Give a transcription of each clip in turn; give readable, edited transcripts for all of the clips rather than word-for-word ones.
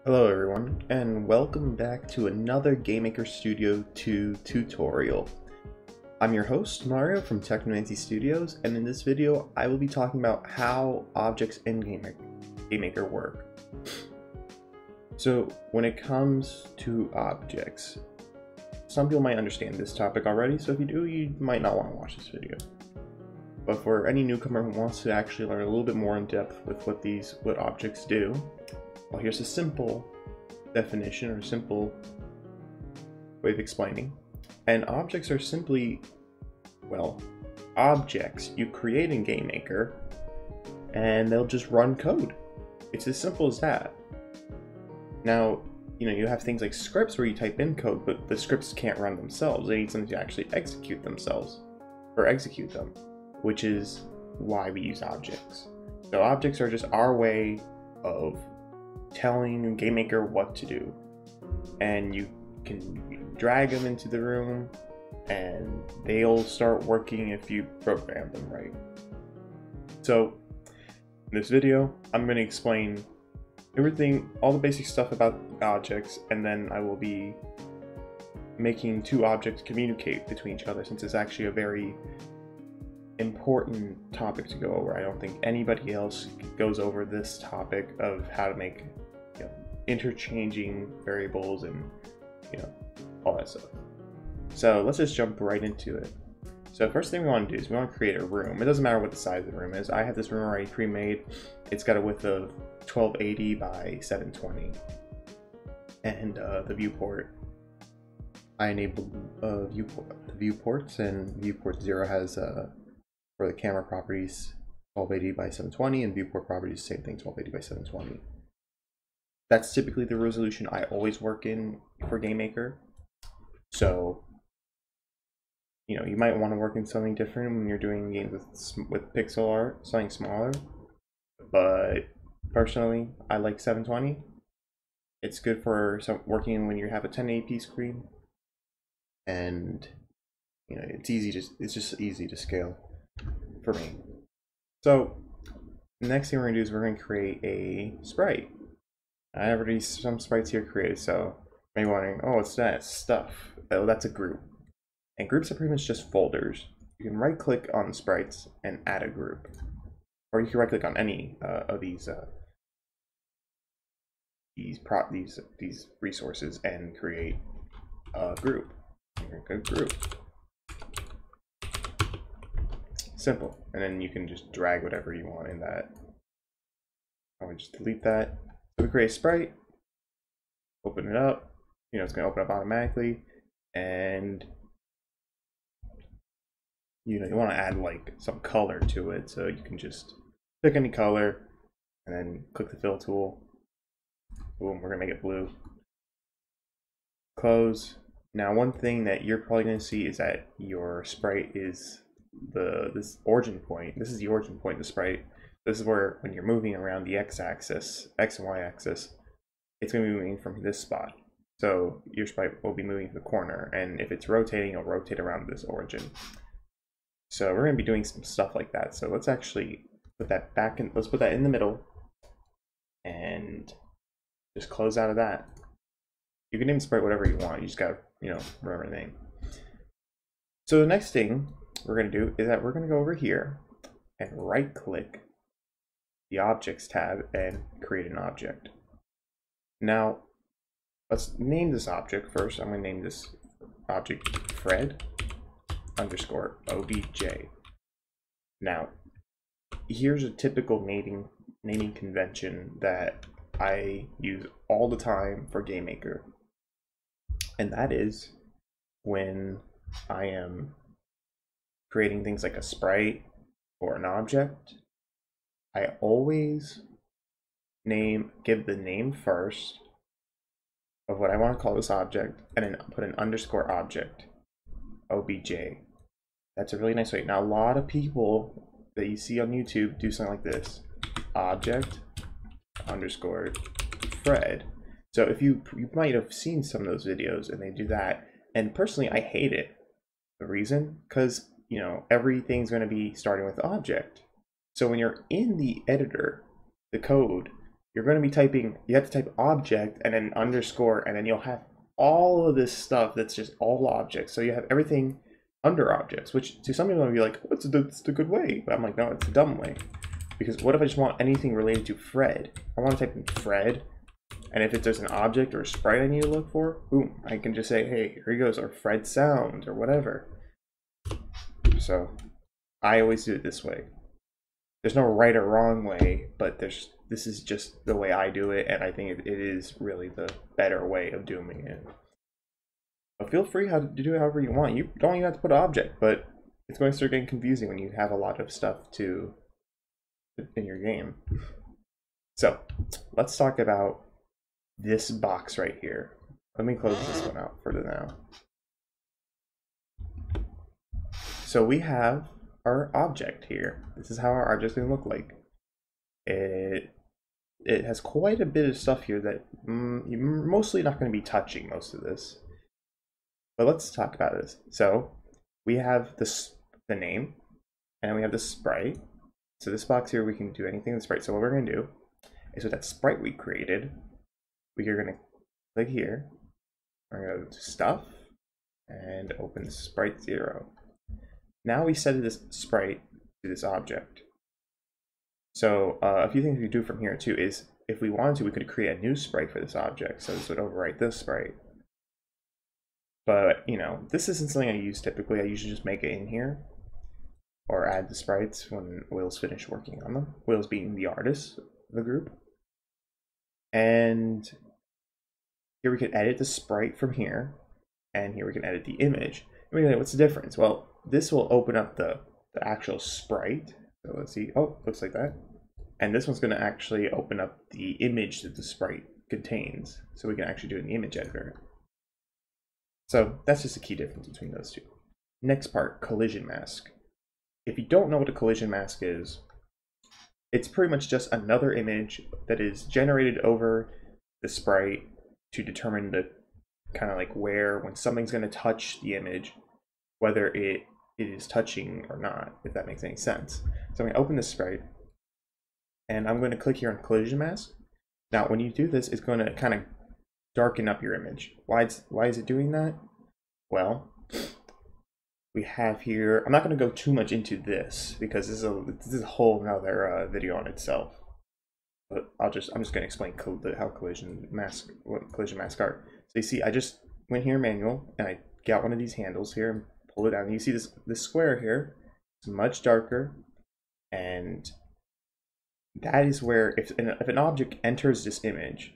Hello everyone, and welcome back to another GameMaker Studio 2 tutorial. I'm your host, Mario from TechnomancyStudios, and in this video I will be talking about how objects in GameMaker work. So when it comes to objects, some people might understand this topic already, so if you do, you might not want to watch this video. But for any newcomer who wants to actually learn a little bit more in depth with what objects do, well, here's a simple definition or simple way of explaining. And objects are simply, well, objects you create in GameMaker and they'll just run code. It's as simple as that. Now, you have things like scripts where you type in code, but the scripts can't run themselves. They need something to actually execute themselves, or execute them, which is why we use objects. So objects are just our way of telling GameMaker what to do, and you can drag them into the room and they'll start working if you program them right. So in this video I'm going to explain everything, all the basic stuff about objects, and then I will be making two objects communicate between each other, since it's actually a very important topic to go over. I don't think anybody else goes over this topic of how to make interchanging variables and all that stuff. So let's just jump right into it. So first thing we want to do is we want to create a room. It doesn't matter what the size of the room is. I have this room already pre-made. It's got a width of 1280 by 720, and the viewport, I enabled viewports, and viewport 0 has for the camera properties 1280 by 720, and viewport properties same thing, 1280 by 720. That's typically the resolution I always work in for GameMaker. So you might want to work in something different when you're doing games with pixel art, something smaller. But personally, I like 720. It's good for working when you have a 1080p screen, and it's just easy to scale for me. So the next thing we're gonna do is we're gonna create a sprite. I have already some sprites here created, so you may be wondering, oh, what's that stuff? Oh, that's a group. And groups are pretty much just folders. You can right click on the sprites and add a group, or you can right click on any of these resources and create a group. A group. Simple. And then you can just drag whatever you want in that. I would just delete that. So we create a sprite, open it up. It's going to open up automatically, and you want to add like some color to it, so you can just pick any color and then click the fill tool. Boom, we're going to make it blue. Close. Now one thing that you're probably going to see is that your sprite is this origin point. This is the origin point of the sprite. This is where, when you're moving around the x-axis, x and y-axis, it's going to be moving from this spot. So your sprite will be moving to the corner, and if it's rotating, it'll rotate around this origin. So we're going to be doing some stuff like that. So let's actually put that back in. Let's put that in the middle, and just close out of that. You can name the sprite whatever you want. You just got to remember the name. So the next thing we're going to do is that we're going to go over here and right click the objects tab and create an object. Now let's name this object first. I'm going to name this object Fred underscore obj. Now here's a typical naming convention that I use all the time for GameMaker, and that is when I am creating things like a sprite or an object, I always give the name first of what I want to call this object, and then put an underscore object, obj. That's a really nice way. Now a lot of people that you see on YouTube do something like this: object underscore Fred. So if you might have seen some of those videos, and they do that, and personally I hate it. The reason? Because everything's going to be starting with object. So when you're in the editor, the code, you're going to be typing, you have to type object and then underscore, and then you'll have all of this stuff that's just all objects. So you have everything under objects, which to some people will be like, oh, it's the good way. But I'm like, no, it's the dumb way. Because what if I just want anything related to Fred? I want to type in Fred, and if there's an object or a sprite I need to look for, boom, I can just say, hey, here he goes, or Fred sound, or whatever. So I always do it this way. There's no right or wrong way, but this is just the way I do it, and I think it is really the better way of doing it. But feel free to do it however you want. You don't even have to put an object, but it's going to start getting confusing when you have a lot of stuff in your game. So let's talk about this box right here. Let me close this one out for now. So we have our object here. This is how our object is going to look like. It has quite a bit of stuff here that you're mostly not going to be touching most of this. But let's talk about this. So we have the name, and we have the sprite. So this box here, we can do anything with sprite. So what we're going to do is with that sprite we created, we are going to click here. We're going to go to stuff and open sprite 0. Now we set this sprite to this object. So a few things we do from here too is if we wanted to, we could create a new sprite for this object. So this would overwrite this sprite. But you know, this isn't something I use typically. I usually just make it in here or add the sprites when Will's finished working on them. Will's being the artist of the group. And here we can edit the sprite from here, and here we can edit the image. And we can, what's the difference? Well, this will open up the actual sprite. So let's see. Oh, looks like that. And this one's going to actually open up the image that the sprite contains. So we can actually do it in the image editor. So that's just a key difference between those two. Next part, collision mask. If you don't know what a collision mask is, it's pretty much just another image that is generated over the sprite to determine the kind of like where, when something's going to touch the image, whether it is touching or not, if that makes any sense. So I'm going to open this sprite, and I'm going to click here on collision mask. Now when you do this, it's going to kind of darken up your image. Why is it doing that? Well, we have here, I'm not going to go too much into this because this is a whole another video on itself. But I'm just going to explain how collision masks are. So you see, I just went here manual and I got one of these handles here and pull it down. And you see this square here, it's much darker, and that is where if an object enters this image,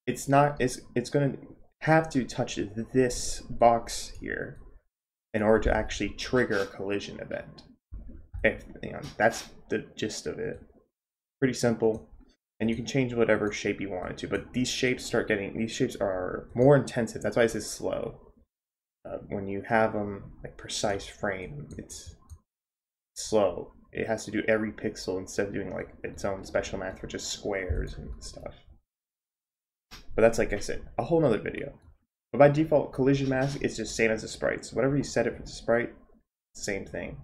it's going to have to touch this box here in order to actually trigger a collision event. If you know, that's the gist of it. Pretty simple, and you can change whatever shape you want it to. But these shapes are more intensive. That's why it says slow. When you have them like precise frame, it's slow. It has to do every pixel instead of doing like its own special math for just squares and stuff. But that's, like I said, a whole nother video. But by default, collision mask is just same as the sprites. So whatever you set it for the sprite, same thing.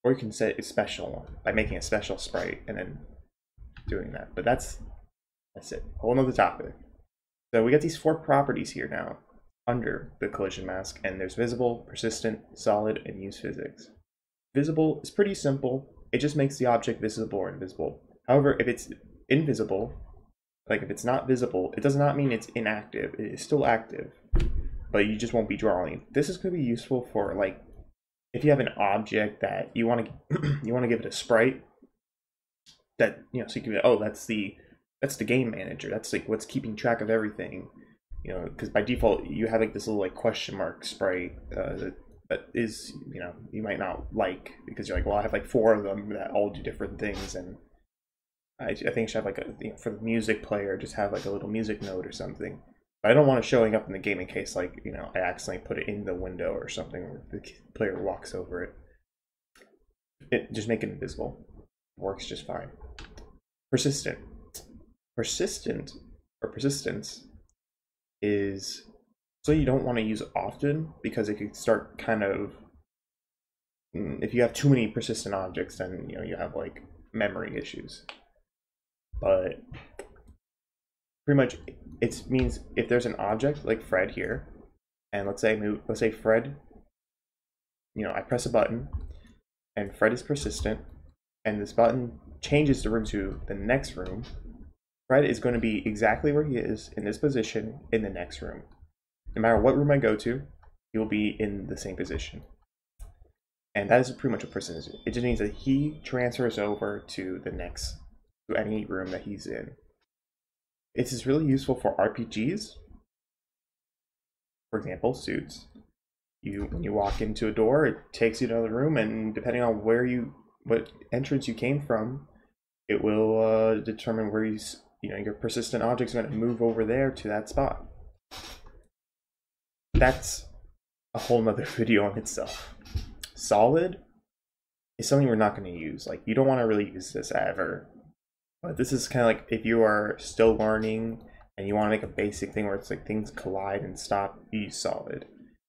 Or you can set a special one by making a special sprite and then doing that. But that's it. Whole nother topic. So we got these 4 properties here now under the collision mask, and there's visible, persistent, solid, and use physics. Visible is pretty simple. It just makes the object visible or invisible. However, if it's invisible, like if it's not visible, it does not mean it's inactive. It is still active, but you just won't be drawing. This is going to be useful for like if you have an object that you want to give it a sprite that, you know, so you can be, oh, that's the game manager. That's like what's keeping track of everything, you know, because by default you have like this little like question mark sprite that is, you know, you might not like because you're like, well, I have like 4 of them that all do different things, and I think I should have like a, you know, for the music player, just have like a little music note or something. But I don't want it showing up in the game in case, like, you know, I accidentally put it in the window or something, or the player walks over it. Just make it invisible. Works just fine. Persistent. Persistent or persistence is so you don't want to use often because it could start kind of, if you have too many persistent objects, then, you know, you have like memory issues. but pretty much it means if there's an object like Fred here, and let's say Fred, I press a button and Fred is persistent, and this button changes the room to the next room, Fred is going to be exactly where he is in this position in the next room. No matter what room I go to, he will be in the same position. And that is pretty much what persistence is. It just means that he transfers over to any room that he's in. It is really useful for RPGs. For example, Suits. When you walk into a door, it takes you to another room, and depending on what entrance you came from, it will determine where your persistent object's going to move over there to that spot. That's a whole nother video on itself. Solid is something we're not going to use. Like, you don't want to really use this ever. But this is kind of like if you are still learning and you want to make a basic thing where it's like things collide and stop, use solid.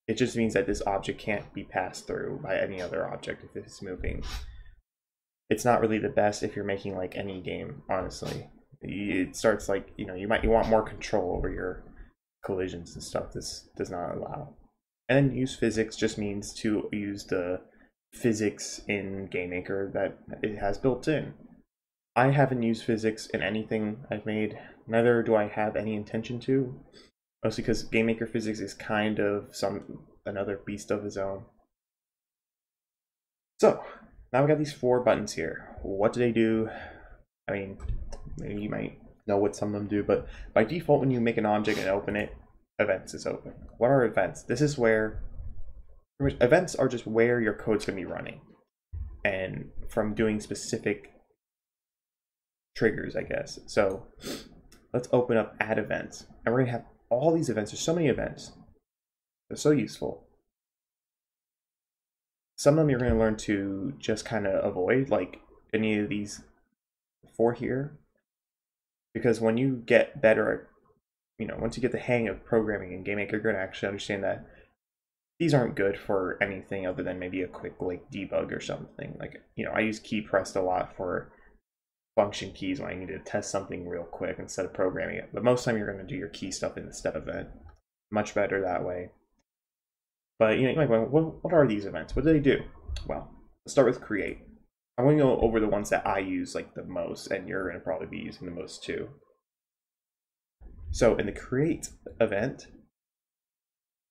It just means that this object can't be passed through by any other object if it's moving. It's not really the best if you're making like any game, honestly. It starts like, you want more control over your collisions and stuff. This does not allow. And then use physics just means to use the physics in GameMaker that it has built in. I haven't used physics in anything I've made, neither do I have any intention to, mostly because GameMaker physics is kind of another beast of its own. So, now we got these 4 buttons here. What do they do? I mean, maybe you might know what some of them do, but by default when you make an object and open it, events is open. What are events? This is where, events are just where your code's going to be running. And from doing specific triggers, I guess. So let's open up add events, and we're gonna have all these events. There's so many events. They're so useful. Some of them you're going to learn to just kind of avoid, like any of these 4 here, because when you get better at, once you get the hang of programming in GameMaker, you're going to actually understand that these aren't good for anything other than maybe a quick like debug or something. Like, I use key pressed a lot for function keys when I need to test something real quick instead of programming it. But most of the time you're going to do your key stuff in the step event. Much better that way. But you might go, what are these events? What do they do? Well, let's start with create. I'm going to go over the ones that I use like the most, and you're going to probably be using the most too. So in the create event,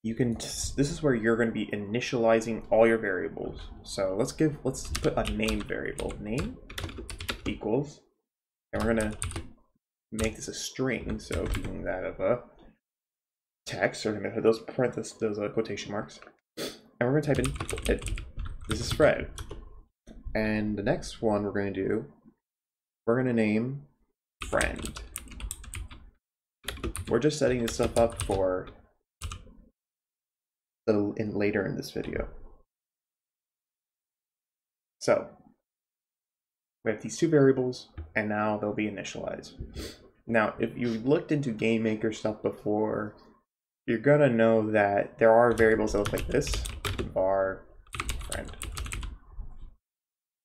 this is where you're going to be initializing all your variables. So let's put a name variable. Name equals, and we're going to make this a string, so keeping that of a text, so we're going to put those parentheses, those quotation marks, and we're going to type in this is Fred. And the next one we're going to do, we're going to name friend. We're just setting this stuff up for later in this video. So we have these 2 variables, and now they'll be initialized. Now, if you looked into GameMaker stuff before, you're gonna know that there are variables that look like this: var friend,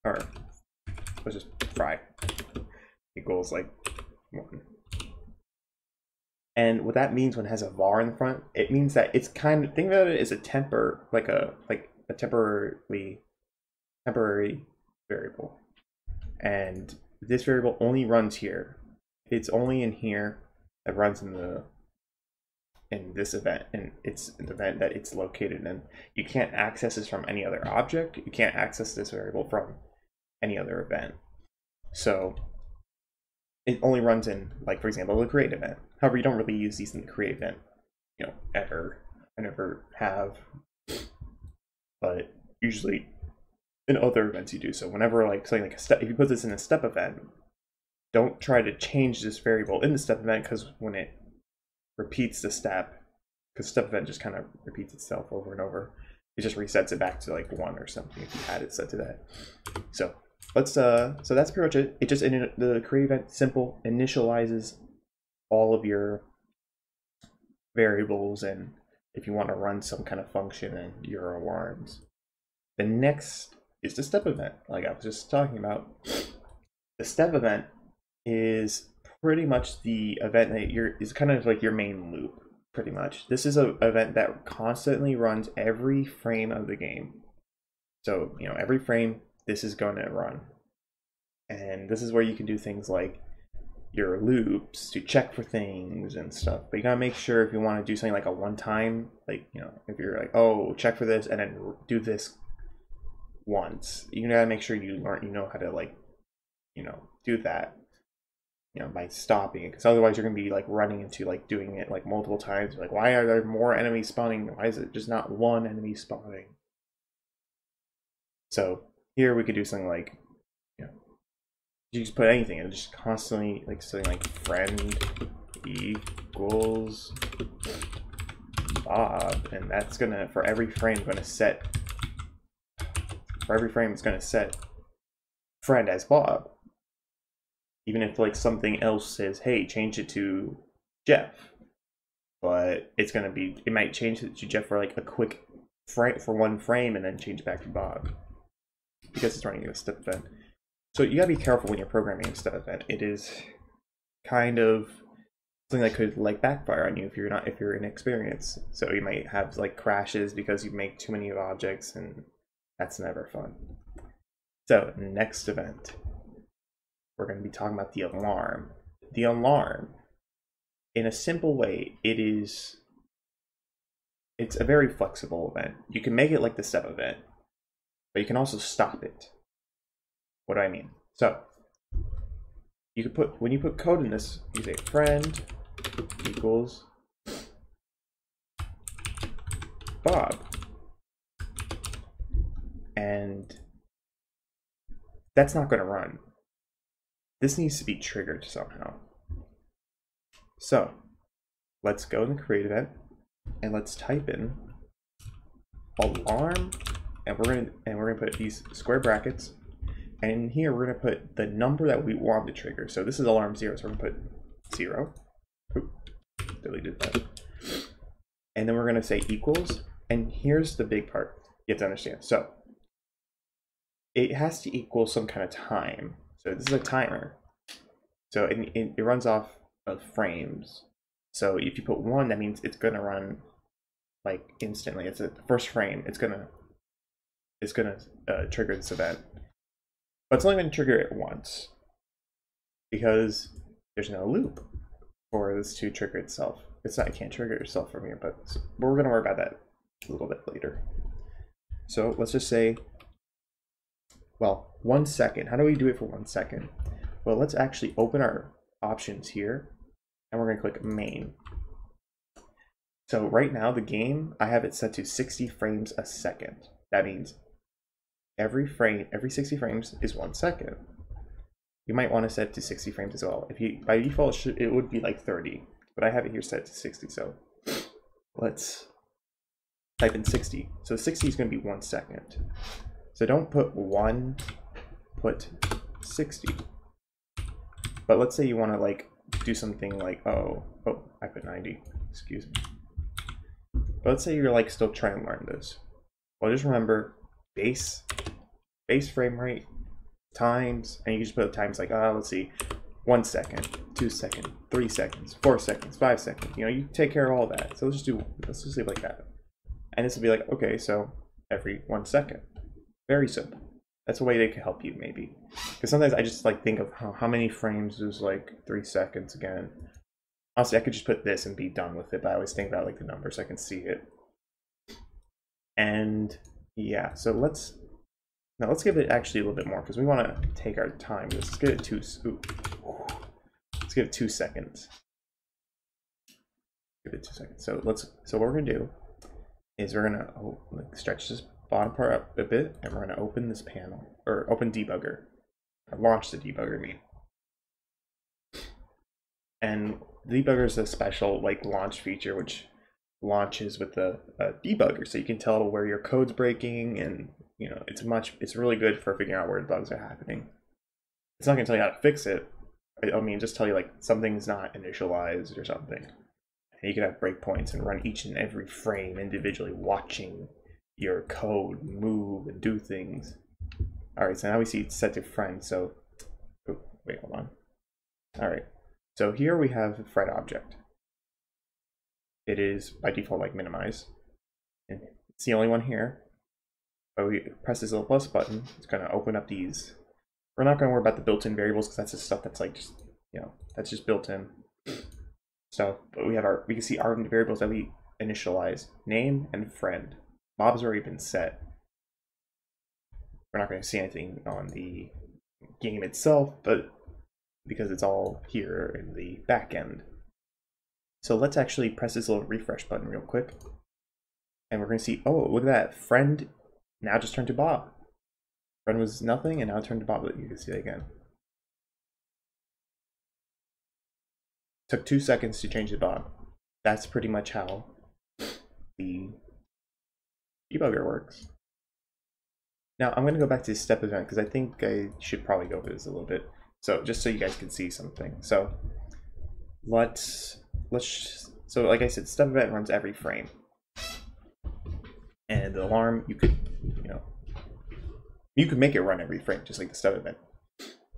or let's just fry equals like 1. And what that means when it has a var in the front, it means that it's think about it as a temporary variable. And this variable only runs here. It's only in here that runs in this event, and it's an event that it's located in. You can't access this from any other object. You can't access this variable from any other event. So it only runs in, like, for example, the create event. However, you don't really use these in the create event, ever. I never have, but usually in other events you do. So whenever like something like a step, if you put this in a step event, don't try to change this variable in the step event, because when it repeats the step, because step event just kind of repeats itself over and over, it just resets it back to like 1 or something if you had it set to that. So let's so that's pretty much it. It just, the create event, simple, initializes all of your variables, and if you want to run some kind of function and your alarms. The next is the step event, like I was just talking about. The step event is pretty much the event that is kind of like your main loop, pretty much. This is an event that constantly runs every frame of the game. So, every frame this is going to run. And this is where you can do things like your loops to check for things and stuff. But you gotta make sure if you want to do something like a one-time, like, if you're like, oh, check for this and then do this once, you gotta make sure you know how to, like, do that, by stopping it, because otherwise you're gonna be like running into like doing it like multiple times. Like, why are there more enemies spawning? Why is it just not one enemy spawning? So here we could do something like, you just put anything and just constantly like something like friend equals Bob, and that's gonna, for every frame, it's gonna set friend as Bob. Even if like something else says, hey, change it to Jeff, but it might change it to Jeff for like a quick frame, for one frame, and then change it back to Bob, because it's running a step event. So you gotta be careful when you're programming a step event. It is kind of something that could like backfire on you if you're inexperienced. So you might have like crashes because you make too many objects, and that's never fun. So next event, we're going to be talking about the alarm. The alarm, in a simple way, it's a very flexible event. You can make it like the step event, but you can also stop it. What do I mean? So you could put, when you put code in this, you say friend equals Bob, and that's not going to run. This needs to be triggered somehow. So let's go in the create event and let's type in alarm, and we're gonna put these square brackets, and in here we're gonna put the number that we want to trigger. So this is alarm 0, so we're gonna put 0. Oop, deleted that. And then we're gonna say equals, and here's the big part you have to understand. So it has to equal some kind of time. So this is a timer. So it runs off of frames. So if you put 1, that means it's gonna run like instantly. It's the first frame. It's gonna trigger this event, but it's only gonna trigger it once because there's no loop for this to trigger itself. It can't trigger itself from here, but we're gonna worry about that a little bit later. So let's just say, well, 1 second. How do we do it for 1 second? Well, let's actually open our options here, and we're going to click main. So right now, the game, I have it set to 60 frames a second. That means every 60 frames is 1 second. You might want to set it to 60 frames as well. If you, by default, it would be like 30, but I have it here set to 60. So let's type in 60. So 60 is going to be 1 second. So don't put 1, put 60. But let's say you want to like do something like, oh, I put 90, excuse me. But let's say you're like still trying to learn this. Well, just remember base frame rate times, and you can just put times like, let's see, 1 second, 2 seconds, 3 seconds, 4 seconds, 5 seconds. You take care of all that. So let's just leave it like that. And this will be like, okay, so every 1 second. Very simple. That's a way they can help you, maybe. Because sometimes I just like think of how many frames is like 3 seconds again. Honestly, I could just put this and be done with it, but I always think about like the numbers so I can see it. And yeah, so let's give it actually a little bit more, because we want to take our time. Let's give it 2 seconds. Give it 2 seconds. So what we're gonna do is we're gonna stretch this bottom part up a bit, and we're going to open this panel, or open debugger, or launch the debugger, I mean. And debugger is a special like launch feature which launches with the debugger, so you can tell where your code's breaking, and it's really good for figuring out where the bugs are happening. It's not going to tell you how to fix it. I mean, just tell you like something's not initialized or something. And you can have breakpoints and run each and every frame individually, watching your code move and do things. All right, so now we see it's set to friend. So, wait, hold on. All right, so here we have a friend object. It is by default like minimize, and it's the only one here. But we press this little plus button, it's going to open up these. We're not going to worry about the built-in variables because that's just stuff that's like just, you know, that's just built in. So, but we can see our variables that we initialize: name and friend. Bob's already been set. We're not going to see anything on the game itself, but because it's all here in the back end. So let's actually press this little refresh button real quick. And we're going to see, oh, look at that. Friend now just turned to Bob. Friend was nothing, and now it turned to Bob. But you can see it again. Took 2 seconds to change to Bob. That's pretty much how the debugger works. Now I'm going to go back to the step event because I think I should probably go over this a little bit. So just so you guys can see something. So so like I said, step event runs every frame. And the alarm, you could make it run every frame, just like the step event.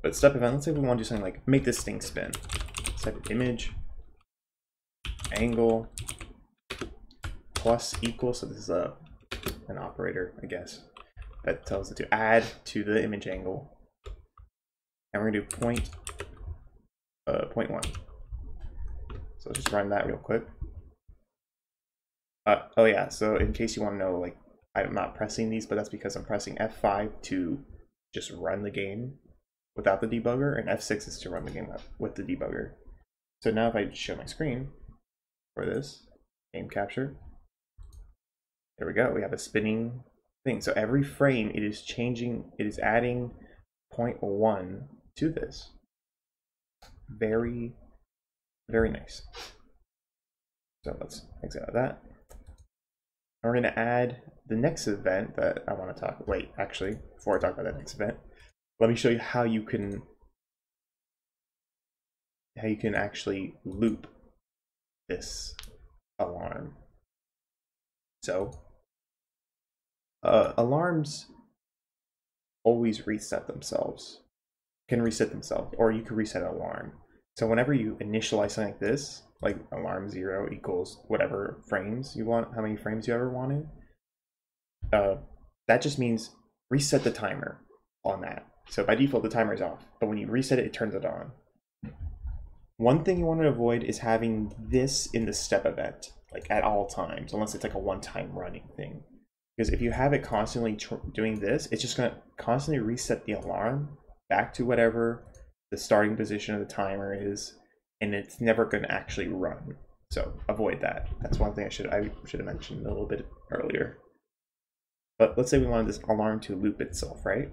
But step event, let's say we want to do something like make this thing spin. Let's type an image, angle, plus equal. So this is an operator, I guess, that tells it to add to the image angle. And we're gonna do 0.1. So let's just run that real quick. Oh yeah, so in case you want to know, like, I'm not pressing these, but that's because I'm pressing F5 to just run the game without the debugger, and F6 is to run the game with the debugger. So now if I show my screen for this game capture, there we go. We have a spinning thing. So every frame it is adding 0.1 to this. Very, very nice. So let's exit out of that. We're going to add the next event that I want to talk. Wait, actually, before I talk about that next event, let me show you how you can actually loop this alarm. So alarms always reset themselves. Can reset themselves, or you can reset an alarm. So whenever you initialize something like this, like alarm 0 equals whatever frames you want, how many frames you ever wanted, that just means reset the timer on that. So by default, the timer is off, but when you reset it, it turns it on. One thing you want to avoid is having this in the step event, like at all times, unless it's like a one-time running thing. Because if you have it constantly doing this, it's just going to constantly reset the alarm back to whatever the starting position of the timer is, and it's never going to actually run. So avoid that. That's one thing I should have mentioned a little bit earlier. But let's say we wanted this alarm to loop itself, right?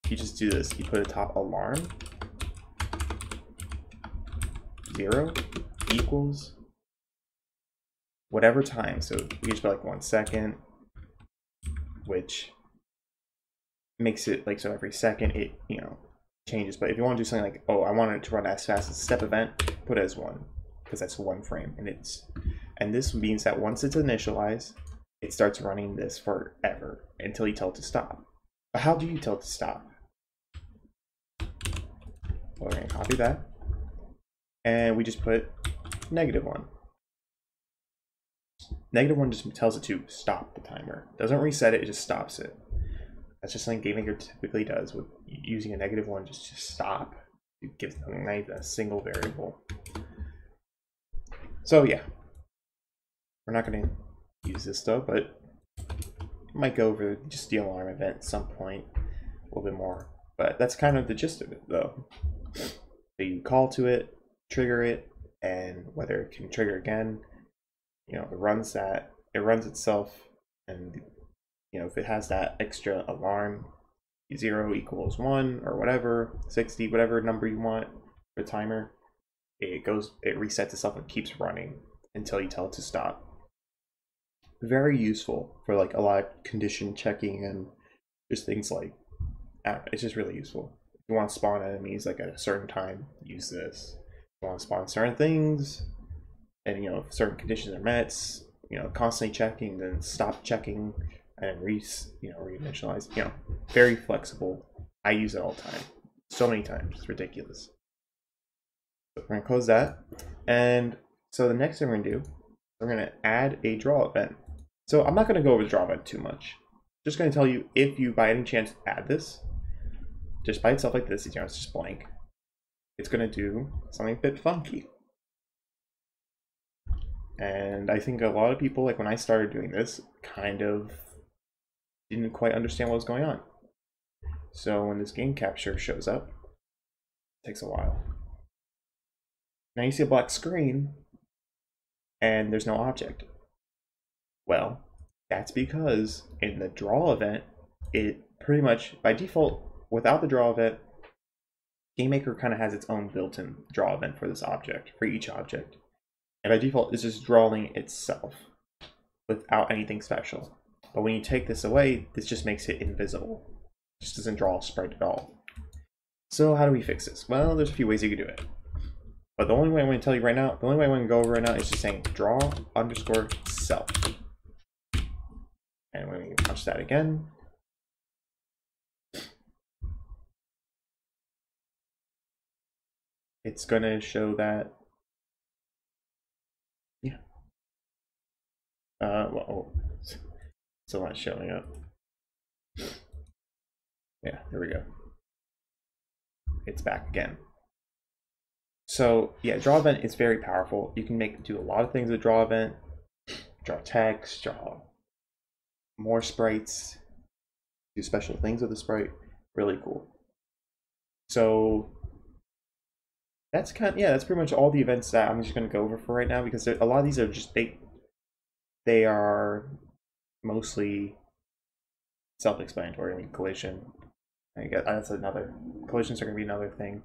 You just do this. You put a top alarm 0 equals whatever time. So we just put like 1 second, which makes it like, so every second it, you know, changes. But if you want to do something like, oh, I want it to run as fast as step event, put it as 1, because that's 1 frame. And this means that once it's initialized, it starts running this forever until you tell it to stop. But how do you tell it to stop? Well, we're going to copy that, and we just put -1. -1 just tells it to stop the timer. Doesn't reset it, it just stops it. That's just something GameMaker typically does with using a -1 just to stop. It gives them a single variable. So yeah, we're not going to use this though, but I might go over just the alarm event at some point a little bit more. But that's kind of the gist of it though. So you call to it, trigger it, and whether it can trigger again, you know, it runs itself, and you know, if it has that extra alarm, 0 equals 1 or whatever, 60, whatever number you want for the timer, it resets itself and keeps running until you tell it to stop. Very useful for like a lot of condition checking and just things like that. It's just really useful. If you want to spawn enemies like at a certain time, use this. If you want to spawn certain things, and you know, if certain conditions are met, you know, constantly checking, then stop checking, and reinitialize. You know, very flexible. I use it all the time. so many times. It's ridiculous. So we're gonna close that. And so the next thing we're gonna do, we're gonna add a draw event. So I'm not gonna go over the draw event too much. Just gonna tell you, if you by any chance add this, just by itself like this, you know, it's just blank, it's gonna do something a bit funky. And I think a lot of people, like when I started doing this, kind of didn't quite understand what was going on. So when this game capture shows up, it takes a while. Now you see a black screen and there's no object. Well, that's because in the draw event, it pretty much by default, without the draw event, GameMaker kind of has its own built-in draw event for this object, for each object. And by default, it's just drawing itself without anything special. But when you take this away, this just makes it invisible. It just doesn't draw a sprite at all. So how do we fix this? Well, there's a few ways you can do it. But the only way I'm going to tell you right now, the only way I'm going to go over right now is just saying draw underscore self. And when we punch that again, it's going to show that, yeah. Well, still not showing up. Yeah, there we go. It's back again. So yeah, draw event is very powerful. You can do a lot of things with draw event. Draw text, draw more sprites, do special things with the sprite. Really cool. So that's that's pretty much all the events that I'm just going to go over for right now, because a lot of these are just they are mostly self-explanatory. I mean, collision, I guess that's another. Collisions are going to be another thing.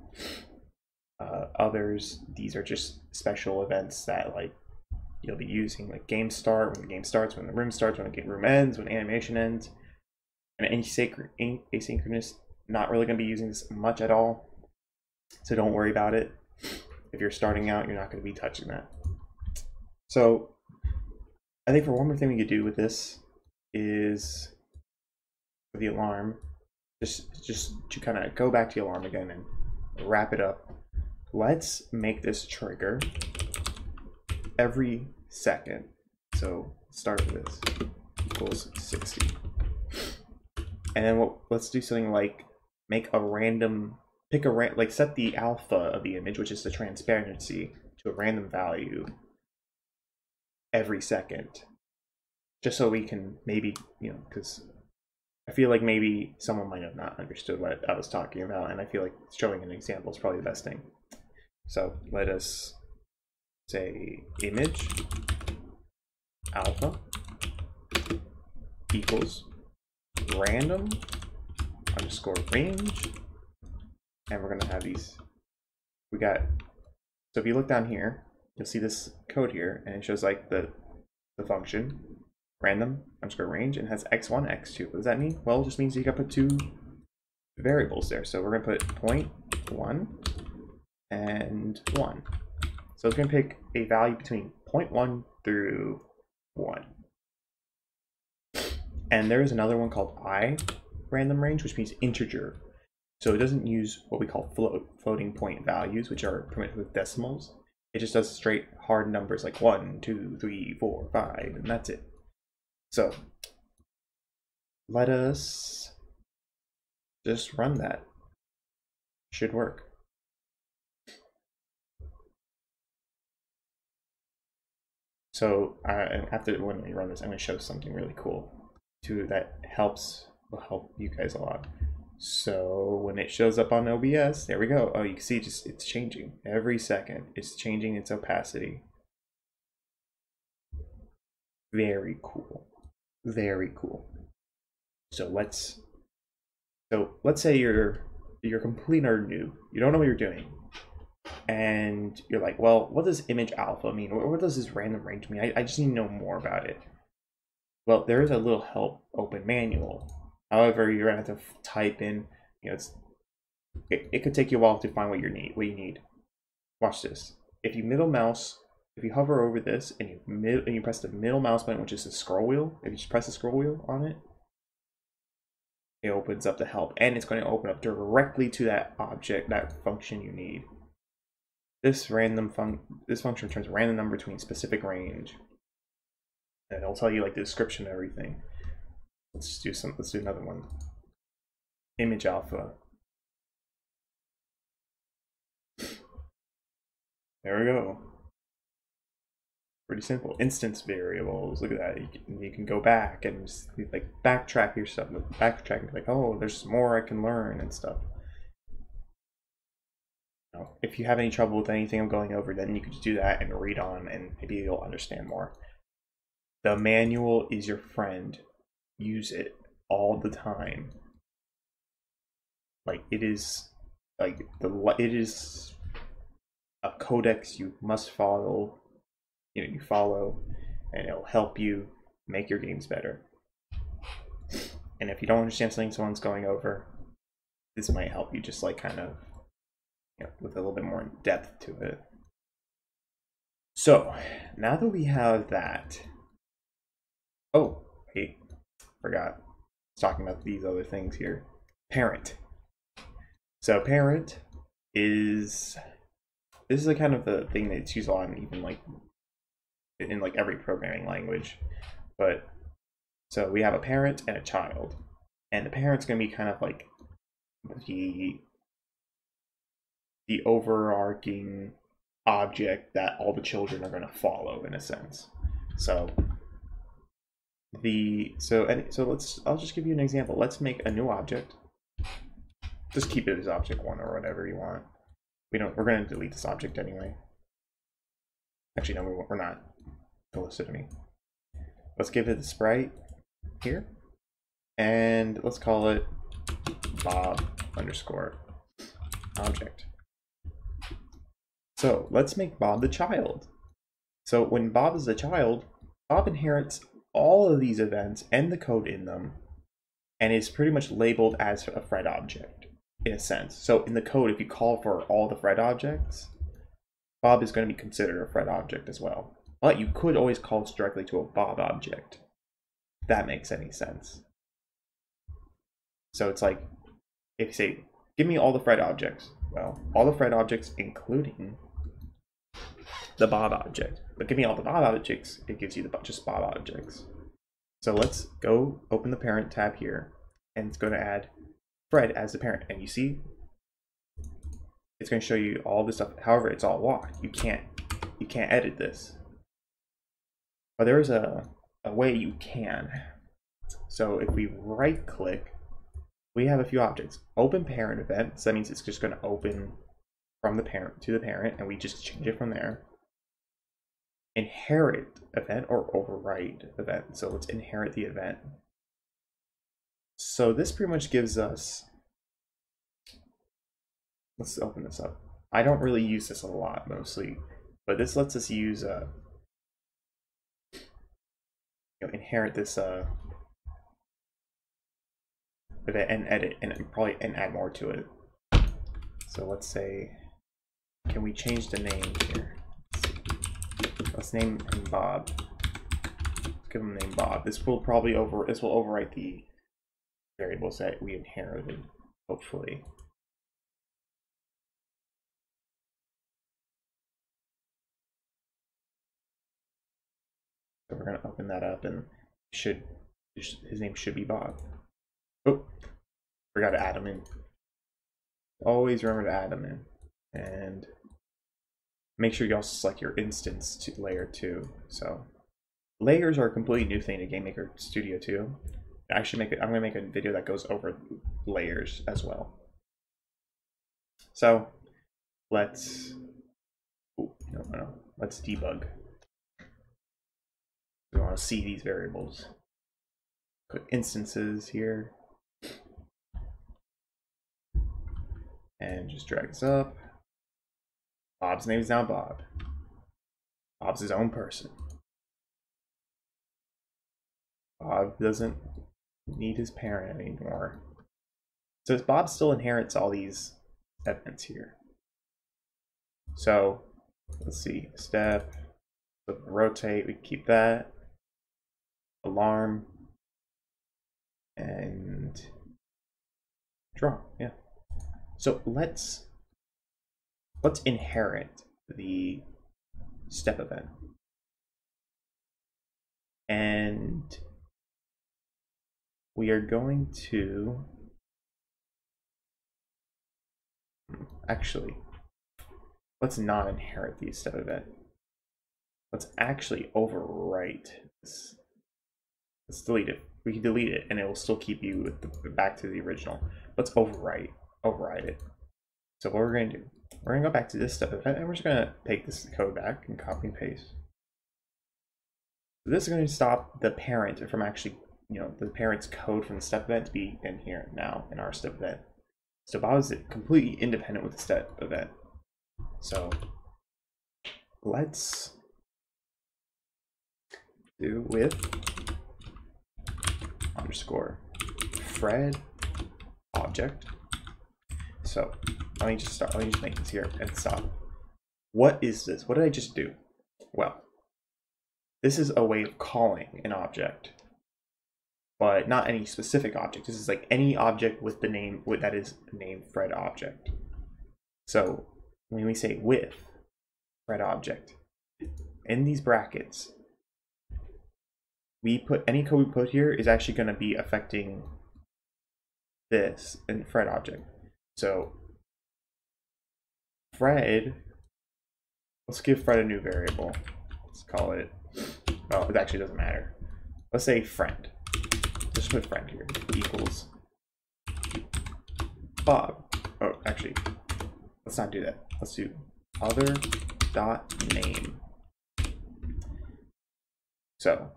Others, these are just special events that like you'll be using, like game start, when the game starts, when the room starts, when the game room ends, when animation ends. And asynchronous, not really going to be using this much at all, so don't worry about it. If you're starting out, you're not going to be touching that. So I think for one more thing we could do with this is with the alarm, just to kind of go back to the alarm again and wrap it up. Let's make this trigger every second. So start with this equals 60. And then let's do something like make a random, like set the alpha of the image, which is the transparency, to a random value every second. Just so we can maybe, you know, because I feel like maybe someone might have not understood what I was talking about, and I feel like showing an example is probably the best thing. So let us say image alpha equals random underscore range, and we're going to have these. So if you look down here, you'll see this code here, and it shows like the function random underscore range, and has x1, x2. What does that mean? Well, it just means you got to put two variables there. So we're going to put 0.1 and 1. So it's going to pick a value between 0.1 through 1. And there is another one called I random range, which means integer. So it doesn't use what we call floating point values, which are primitive with decimals. It just does straight hard numbers like 1, 2, 3, 4, 5, and that's it. So let us just run that. Should work. So when we run this, I'm going to show something really cool too that will help you guys a lot. So when it shows up on OBS, there we go. Oh, you can see it's changing every second. It's changing its opacity. Very cool. Very cool. So let's say you're complete or new. You don't know what you're doing. And you're like, well, what does image alpha mean? What does this random range mean? I just need to know more about it. Well, there is a little help open manual. However, you're gonna have to type in, you know, it could take you a while to find what you need. Watch this. If you hover over this and you press the middle mouse button, which is the scroll wheel, if you just press the scroll wheel on it, it opens up the help, and it's going to open up directly to that object, that function you need. This function returns a random number between specific range, and it'll tell you like the description of everything. Let's do another one. Image alpha. There we go. Pretty simple. Instance variables. Look at that. You can go back and just, like backtrack your stuff. Backtrack, like, oh, there's more I can learn and stuff. If you have any trouble with anything I'm going over, then you can just do that and read on, and maybe you'll understand more. The manual is your friend. Use it all the time. Like, it is it is a codex you must follow. You follow, and it'll help you make your games better. And if you don't understand something someone's going over, this might help you just like kind of, with a little bit more depth to it. So now that we have that, oh wait, forgot. I was talking about these other things here. Parent. So parent is, this is a kind of the thing that's used a lot in even like in like every programming language. But so we have a parent and a child, and the parent's going to be kind of like the overarching object that all the children are going to follow in a sense. So I'll just give you an example. Let's make a new object. Just keep it as object 1 or whatever you want. We're going to delete this object anyway. Actually, no, we're not. Don't listen to me. Let's give it the sprite here, and let's call it Bob _ object. So let's make Bob the child. So when Bob is the child, Bob inherits all of these events and the code in them, and is pretty much labeled as a Fred object in a sense. So in the code, if you call for all the Fred objects, Bob is going to be considered a Fred object as well. But you could always call this directly to a Bob object, if that makes any sense. So it's like, if you say, give me all the Fred objects, well, all the Fred objects including the Bob object. But give me all the Bob objects, it gives you just Bob objects. So let's go open the parent tab here, and it's going to add Fred as the parent. And you see, it's going to show you all this stuff. However, it's all locked. You can't edit this. But there is a way you can. So if we right click, we have a few objects. Open parent event, so that means it's just going to open from the parent to the parent, and we just change it from there. Inherit event or overwrite event. So let's inherit the event. So this pretty much gives us, let's open this up. I don't really use this a lot mostly, but this lets us use inherit this event and edit and add more to it. So let's say, can we change the name here? Let's name him Bob. Let's give him the name Bob. This will overwrite the variables that we inherited, hopefully. So we're going to open that up, and his name should be Bob. Oh, forgot to add him in. Always remember to add them in, and make sure you also select your instance to layer 2. So layers are a completely new thing in GameMaker Studio 2. I'm gonna make a video that goes over layers as well. So let's let's debug. We want to see these variables. Click instances here, and just drag this up. Bob's name is now Bob. Bob's his own person. Bob doesn't need his parent anymore. So Bob still inherits all these events here. So let's see, step, rotate, we keep that. Alarm, and draw, yeah. So let's inherit the step event. And we are going to actually, let's not inherit the step event. Let's actually overwrite this. Let's delete it. We can delete it and it will still keep you with back to the original. Let's override it. So what we're going to do, we're going to go back to this step event and we're just going to take this code back and copy and paste. This is going to stop the parent from actually, the parent's code from the step event to be in here now in our step event. So Bob is completely independent with the step event. So let's do with underscore Fred object. So let me just make this here and stop. What is this? What did I just do? Well, this is a way of calling an object, but not any specific object. This is like any object with the name that is named Fred object. So when we say with Fred object, in these brackets, we put any code we put here is actually going to be affecting this in Fred object. So Fred, let's give Fred a new variable. Let's call it, well, it actually doesn't matter. Let's say friend. Just put friend here equals Bob. Oh, actually, let's not do that. Let's do other dot name. So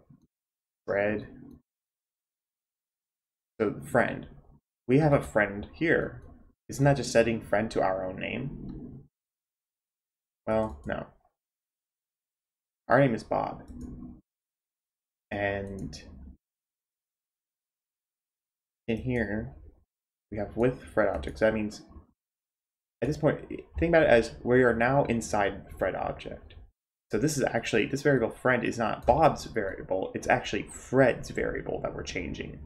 Fred. So friend. We have a friend here. Isn't that just setting friend to our own name? Well, no. Our name is Bob. And in here, we have with Fred object. So that means at this point, think about it as we are now inside the Fred object. So this is actually, this variable friend is not Bob's variable, it's actually Fred's variable that we're changing.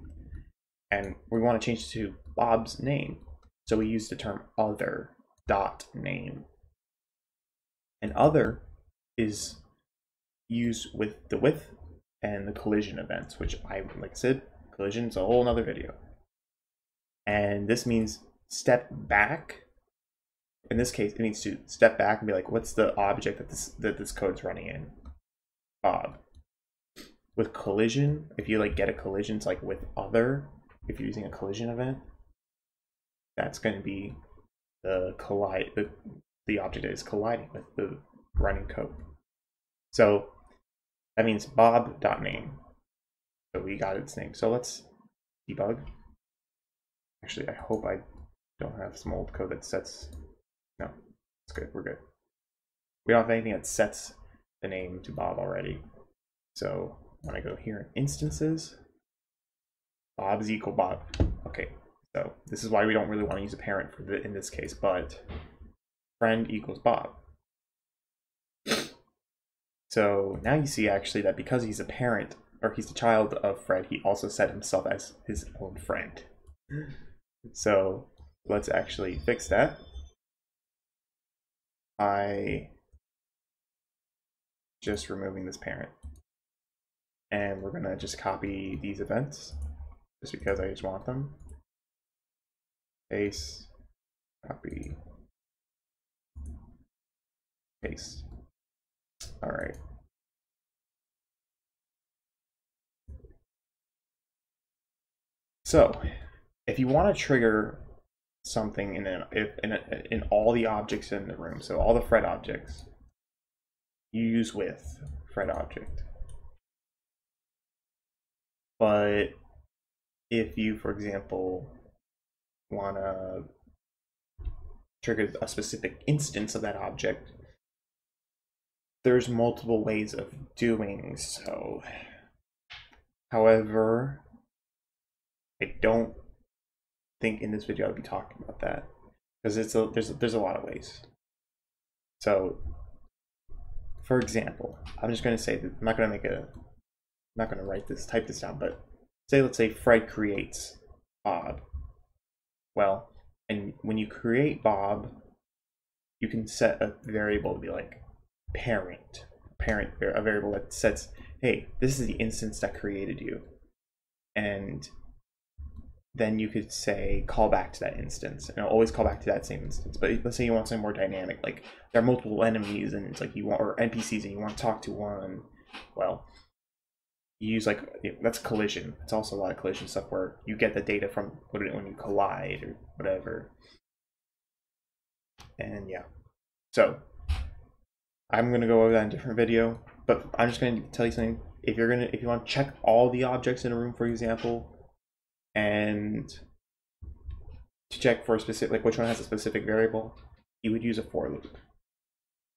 And we want to change it to Bob's name. So we use the term other dot name. And other is used with the with and the collision events, which like I said, collision is a whole nother video. And this means step back. In this case, it needs to step back and be like, what's the object that this code is running in? Bob. With collision, if you like get a collision, it's like with other. If you're using a collision event, that's going to be the object that is colliding with the running code. So that means Bob.name. So we got its name. So let's debug. Actually, I hope I don't have some old code that sets. No, it's good. We're good. We don't have anything that sets the name to Bob already. So when I go here in instances, Bob is equal Bob. Okay, so this is why we don't really want to use a parent for in this case, but friend equals Bob. So now you see actually that because he's a parent, or he's the child of Fred, he also set himself as his own friend. So let's actually fix that. By just removing this parent. And we're gonna just copy these events just because I just want them. Paste, copy, paste. All right. So if you want to trigger something in all the objects in the room, so all the Fred objects, you use with Fred object. But if you, for example, want to trigger a specific instance of that object, there's multiple ways of doing so. However, I don't think in this video I'll be talking about that because there's a lot of ways. So, for example, I'm just going to say that I'm not going to type this down, but let's say Fred creates Bob. Well, and when you create Bob, you can set a variable to be like parent, a variable that sets, hey, this is the instance that created you. And then you could say call back to that instance, and it'll always call back to that same instance. But let's say you want something more dynamic, like there are multiple enemies and it's like you want, or NPCs, and you want to talk to one. Well, you use like, that's collision. It's also a lot of collision stuff where you get the data from when you collide or whatever. And yeah, so I'm gonna go over that in a different video, but I'm just gonna tell you something. If you want to check all the objects in a room, for example, and to check for a specific, like which one has a specific variable, you would use a for loop.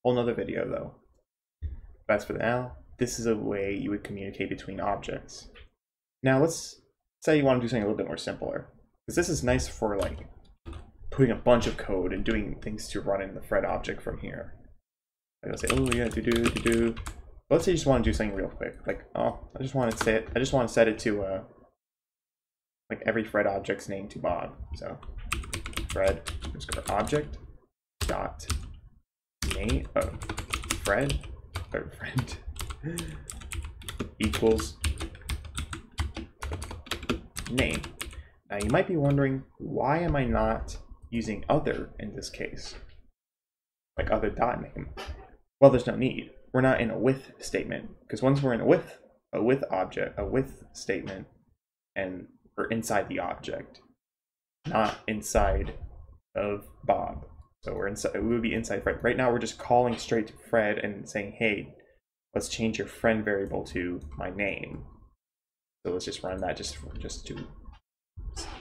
Whole nother video though. That's for now. This is a way you would communicate between objects. Now let's say you want to do something a little bit more simpler, because this is nice for like putting a bunch of code and doing things to run in the Fred object from here. Like I'll say, oh yeah, do. But let's say you just want to do something real quick, like, oh, I just want to set it to like every Fred object's name to Bob. So Fred object dot name Fred or friend equals name. Now you might be wondering, why am I not using other in this case, like other dot name? Well, there's no need. We're not in a with statement, because once we're in a with statement, and we're inside the object, not inside of Bob. So we're inside. We would be inside Fred. Right now, we're just calling straight to Fred and saying, "Hey, let's change your friend variable to my name." So let's just run that just to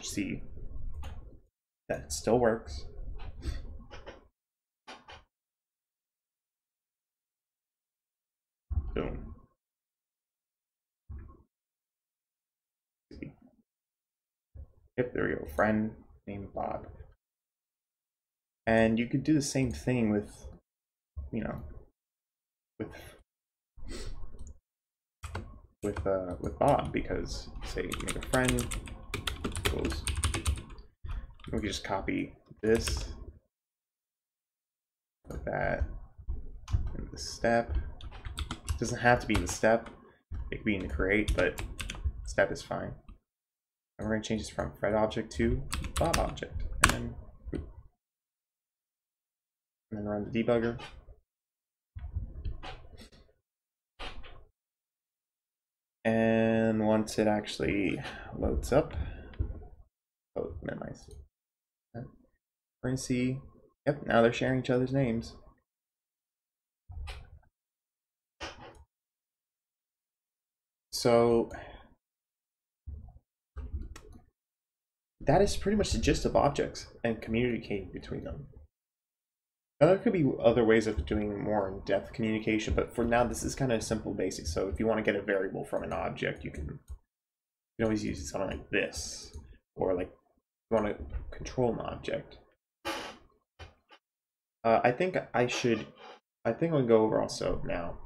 see that it still works. Boom. Yep, there we go. Friend named Bob. And you could do the same thing with, you know, with Bob, because say you make a friend equals, we can just copy this, put that in the step. It doesn't have to be in the step. It could be in the create, but step is fine. And we're going to change this from Fred object to Bob object, and then run the debugger. And once it actually loads up, oh, minimize. We're going to see, yep, now they're sharing each other's names. So that is pretty much the gist of objects and communicating between them. Now, there could be other ways of doing more in-depth communication, but for now, this is kind of simple basic. So if you want to get a variable from an object, you can always use something like this, or like you want to control an object. I think I'll go over also now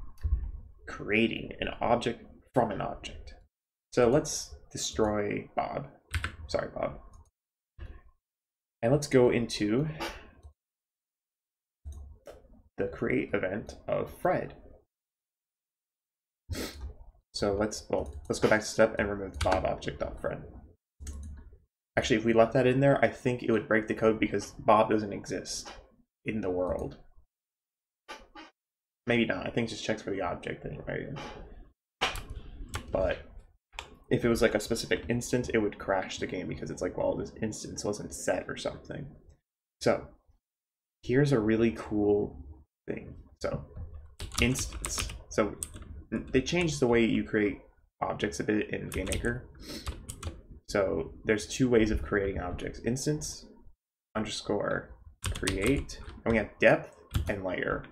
creating an object from an object. So let's destroy Bob. Sorry, Bob. And let's go into the create event of Fred. So let's go back to step and remove the Bob object.Fred. Actually, if we left that in there, I think it would break the code because Bob doesn't exist in the world. Maybe not. I think it just checks for the object anyway. But if it was like a specific instance, it would crash the game because it's like, well, this instance wasn't set or something. So here's a really cool thing. So instance. So they changed the way you create objects a bit in GameMaker. So there's two ways of creating objects: instance underscore create, and we have depth and layer.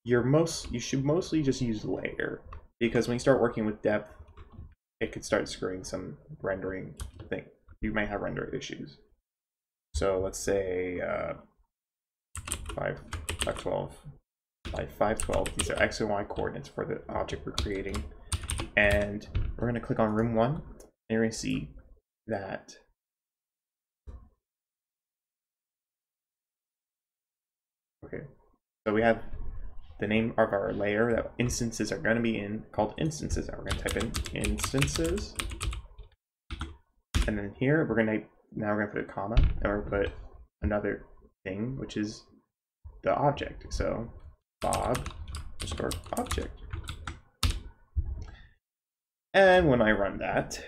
You should mostly just use layer, because when you start working with depth, it could start screwing some rendering thing. You might have render issues. So let's say 512. These are x and y coordinates for the object we're creating, and we're going to click on room 1, and you're going to see that Okay, so we have the name of our layer that instances are going to be in, called instances. We're going to type in instances, and then here we're going to put a comma, and we're going to put another thing, which is the object. So Bob underscore object. And when I run that,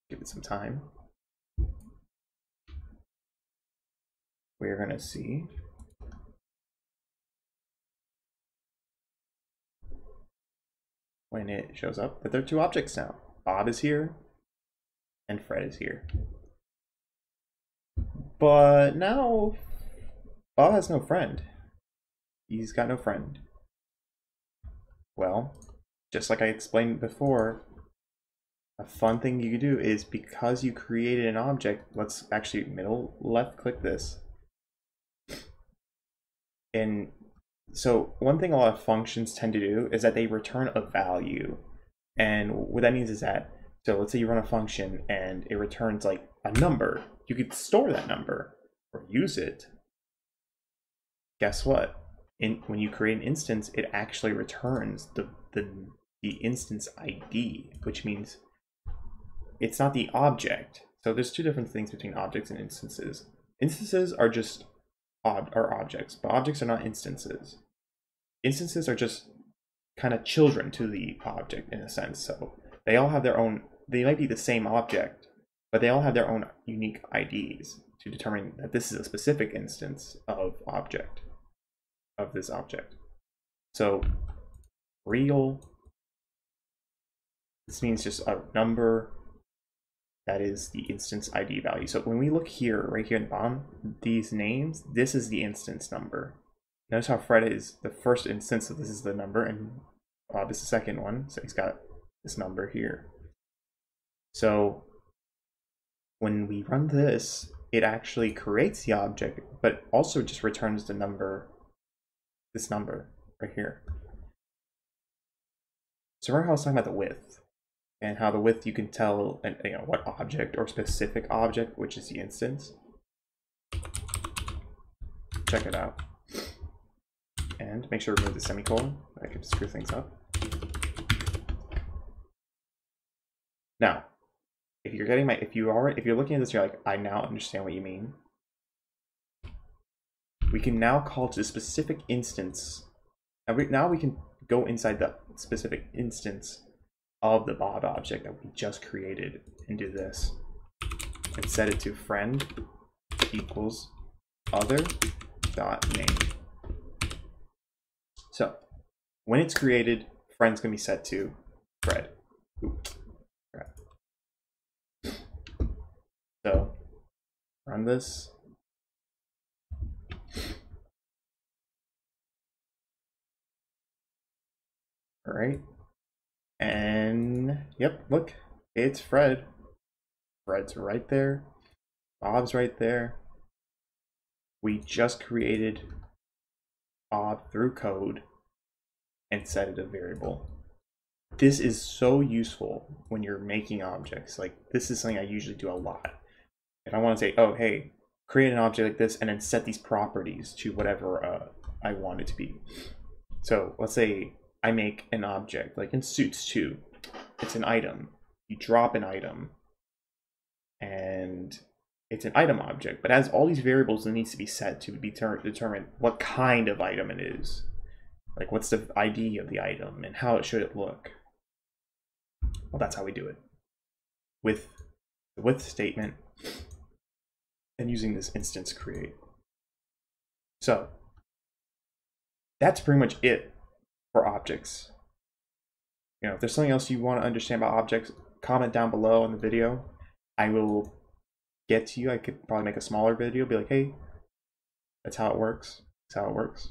give it some time, we're going to see when it shows up that there are two objects now. Bob is here and Fred is here. But now Bob has no friend. He's got no friend. Well, just like I explained before, a fun thing you could do is, because you created an object, let's actually middle left click this. And so one thing a lot of functions tend to do is that they return a value. And what that means is that, so let's say you run a function and it returns like a number. You could store that number or use it. Guess what? When you create an instance, it actually returns the instance ID, which means it's not the object. So there's two different things between objects and instances. Instances are just objects, but objects are not instances. Instances are just kind of children to the object in a sense. So they all have their own, they might be the same object, but they all have their own unique IDs to determine that this is a specific instance of this object. So real, this means just a number that is the instance ID value. So when we look here, right here in the bottom, these names, this is the instance number. Notice how Fred is the first instance, so this is the number, and Bob is the second one, so he's got this number here. So when we run this, it actually creates the object, but also just returns the number, this number right here. So remember how I was talking about the width, and how the width you can tell, and what object or specific object, which is the instance. Check it out, and make sure to remove the semicolon. That could screw things up. Now, if you're getting if you're looking at this, you're like, I now understand what you mean. We can now call to a specific instance. Now we can go inside the specific instance of the Bob object that we just created and do this and set it to friend equals other dot name. So when it's created, friend's gonna be set to Fred. Oops. So run this. All right. And yep, look, it's Fred. Fred's right there. Bob's right there. We just created Bob through code and set it a variable. This is so useful when you're making objects. Like, this is something I usually do a lot. If I want to say, oh, hey, create an object like this and then set these properties to whatever I want it to be. So let's say I make an object, like in Suits 2, it's an item. You drop an item, and it's an item object, but it has all these variables that needs to be set to determine what kind of item it is. Like, what's the ID of the item, and how should it look? Well, that's how we do it. With the with statement, and using this instance create. So, that's pretty much it for objects. If there's something else you want to understand about objects, comment down below in the video. I will get to you. I could probably make a smaller video, be like, hey, that's how it works. That's how it works.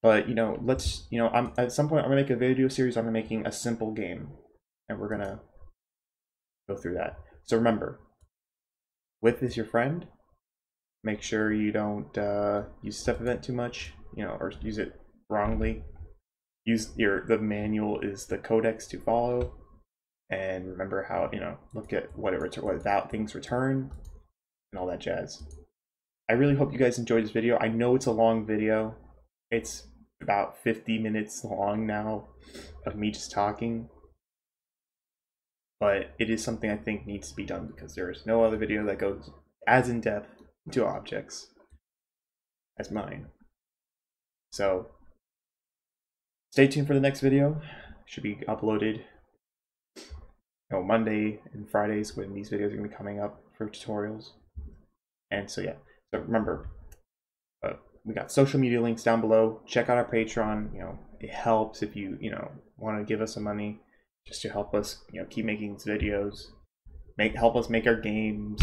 But at some point I'm gonna make a video series on making a simple game, and we're gonna go through that. So remember, width is your friend. Make sure you don't use step event too much, or use it wrongly. The manual is the codex to follow. and remember how, look at what things return and all that jazz. I really hope you guys enjoyed this video. I know it's a long video. It's about 50 minutes long now of me just talking, but it is something I think needs to be done because there is no other video that goes as in depth into objects as mine. So stay tuned for the next video. It should be uploaded Monday and Fridays when these videos are going to be coming up for tutorials. And so yeah, so remember, we got social media links down below. Check out our Patreon. It helps if you want to give us some money just to help us keep making these videos, help us make our games.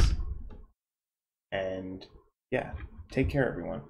And yeah, take care everyone.